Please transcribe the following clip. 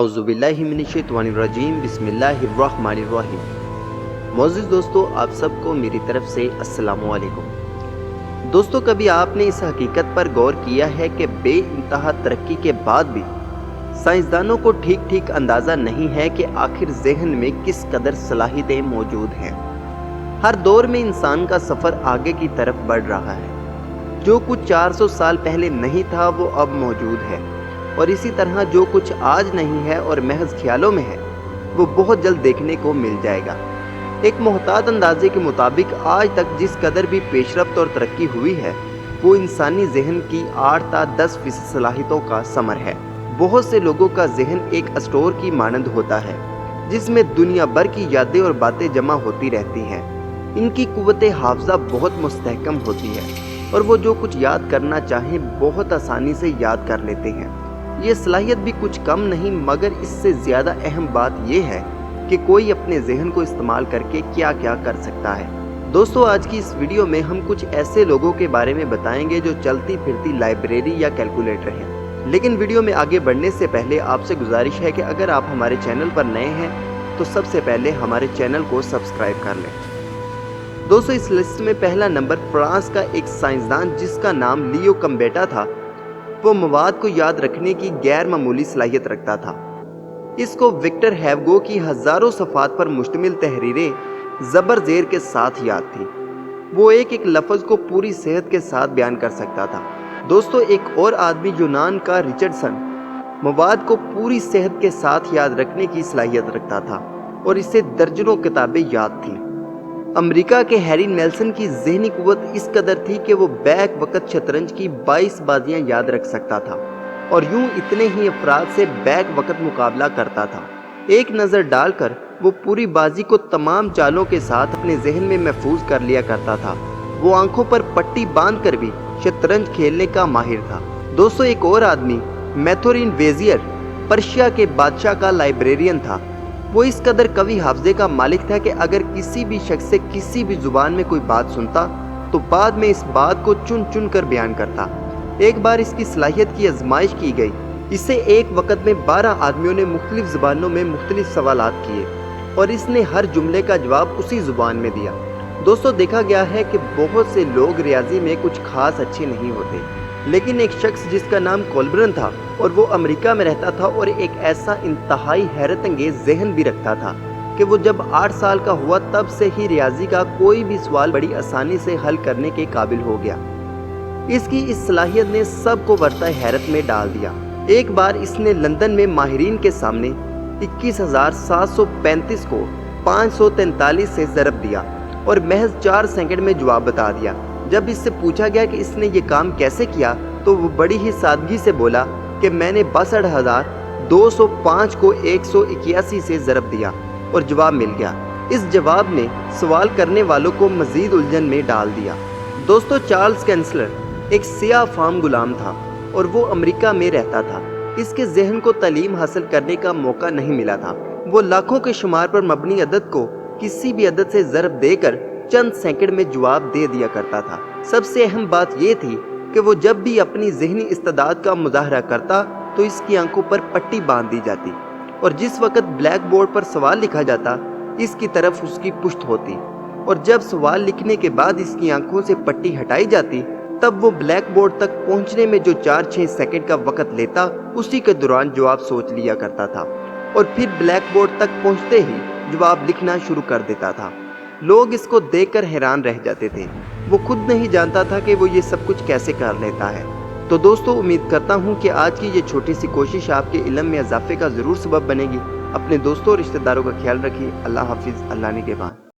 औज़ुबिल्लाहि मिनश्शैतानिर्रजीम बिस्मिल्लाहिर्रहमानिर्रहीम। मोअज़्ज़िज़ दोस्तों, आप सबको मेरी तरफ से अस्सलामु अलैकुम। दोस्तों, कभी आपने इस हकीकत पर गौर किया है कि बेइंतहा तरक्की के बाद भी साइंसदानों को ठीक ठीक अंदाज़ा नहीं है कि आखिर ज़हन में किस कदर सलाहियतें मौजूद हैं। हर दौर में इंसान का सफ़र आगे की तरफ बढ़ रहा है। जो कुछ 400 साल पहले नहीं था वो अब मौजूद है, और इसी तरह जो कुछ आज नहीं है और महज ख्यालों में है वो बहुत जल्द देखने को मिल जाएगा। एक मुहतात अंदाजे के मुताबिक आज तक जिस कदर भी पेशरफ्त और तरक्की हुई है वो इंसानी जहन की 8 से 10% सलाहियतों का समर है। बहुत से लोगों का जहन एक स्टोर की मानंद होता है जिसमें दुनिया भर की यादें और बातें जमा होती रहती हैं। इनकी कुव्वत हाफ़ज़ा बहुत मुस्तहकम होती है और वो जो कुछ याद करना चाहें बहुत आसानी से याद कर लेते हैं। ये सलाहियत भी कुछ कम नहीं, मगर इससे ज़्यादा अहम बात यह है कि कोई अपने जहन को इस्तेमाल करके क्या क्या कर सकता है। दोस्तों, आज की इस वीडियो में हम कुछ ऐसे लोगों के बारे में बताएंगे जो चलती फिरती लाइब्रेरी या कैलकुलेटर हैं। लेकिन वीडियो में आगे बढ़ने से पहले आपसे गुजारिश है कि अगर आप हमारे चैनल पर नए हैं तो सबसे पहले हमारे चैनल को सब्सक्राइब कर लें। दोस्तों, इस लिस्ट में पहला नंबर फ्रांस का एक साइंसदान जिसका नाम लियो कम्बेटा था। वो मवाद को याद रखने की गैर मामूली सलाहियत रखता था। इसको विक्टर हैवगो की हज़ारों सफ़ात पर मुश्तमिल तहरीरें ज़बर ज़ेर के साथ याद थी। वो एक एक लफ्ज़ को पूरी सेहत के साथ बयान कर सकता था। दोस्तों, एक और आदमी यूनान का रिचर्डसन मवाद को पूरी सेहत के साथ याद रखने की सलाहियत रखता था और इसे दर्जनों किताबें याद थीं। अमेरिका के हैरी नेल्सन की ज़हनी कुव्वत इस कदर थी कि वो बैक वक़्त शतरंज की 22 बाजियां याद रख सकता था और यूं इतने ही अफराद से बैक वक़्त मुकाबला करता था। एक नज़र डालकर वो पूरी बाजी को तमाम चालों के साथ अपने जहन में महफूज कर लिया करता था। वो आंखों पर पट्टी बांध कर भी शतरंज खेलने का माहिर था। दोस्तों, एक और आदमी मैथोरिन वेजियर पर्शिया के बादशाह का लाइब्रेरियन था। वो इस कदर कवि हाफ़ज़े का मालिक था कि अगर किसी भी शख्स से किसी भी ज़ुबान में कोई बात सुनता तो बाद में इस बात को चुन चुन कर बयान करता। एक बार इसकी सलाहियत की आजमाइश की गई। इससे एक वक़्त में 12 आदमियों ने मुख्तलिफ ज़ुबानों में मुख्तलिफ सवालात किए और इसने हर जुमले का जवाब उसी ज़ुबान में दिया। दोस्तों, देखा गया है कि बहुत से लोग रियाजी में कुछ खास अच्छे नहीं होते, लेकिन एक शख्स जिसका नाम कोल्बरन था और वो अमेरिका में रहता था और एक ऐसा इंतहाई हैरत अंगेज जहन भी रखता था कि वो जब 8 साल का हुआ तब से ही रियाजी का कोई भी सवाल बड़ी आसानी से हल करने के काबिल हो गया। इसकी इस सलाहियत ने सबको बरता हैरत में डाल दिया। एक बार इसने लंदन में माहिरीन के सामने 21,735 को 543 से ज़रब दिया और महज 4 सेकंड में जवाब बता दिया। जब इससे पूछा गया कि इसने ये काम कैसे किया तो वो बड़ी ही सादगी से बोला कि मैंने 62,205 को 181 से ज़रब दिया और जवाब मिल गया। इस जवाब ने सवाल करने वालों को मज़ीद उलझन में डाल दिया। दोस्तों, चार्ल्स कैंसलर एक सियाह फार्म गुलाम था और वो अमेरिका में रहता था। इसके जहन को तालीम हासिल करने का मौका नहीं मिला था। वो लाखों के शुमार पर मबनी अदद को किसी भी अदद से ज़रब देकर चंद सेकंड में जवाब दे दिया करता था। सबसे अहम बात यह थी कि वो जब भी अपनी ज़हनी इस्तेदाद का मुज़ाहरा करता तो इसकी आंखों पर पट्टी बांध दी जाती और जिस वक़्त ब्लैक बोर्ड पर सवाल लिखा जाता इसकी तरफ उसकी पुश्त होती, और जब सवाल लिखने के बाद इसकी आंखों से पट्टी हटाई जाती तब वो ब्लैक बोर्ड तक पहुंचने में जो 4-6 सेकंड का वक़्त लेता उसी के दौरान जवाब सोच लिया करता था और फिर ब्लैक बोर्ड तक पहुंचते ही जवाब लिखना शुरू कर देता था। लोग इसको देखकर हैरान रह जाते थे। वो खुद नहीं जानता था कि वो ये सब कुछ कैसे कर लेता है। तो दोस्तों, उम्मीद करता हूँ कि आज की ये छोटी सी कोशिश आपके इल्म में इजाफे का ज़रूर सबब बनेगी। अपने दोस्तों और रिश्तेदारों का ख्याल रखिए। अल्लाह हाफिज़। अल्लाह निगहबान।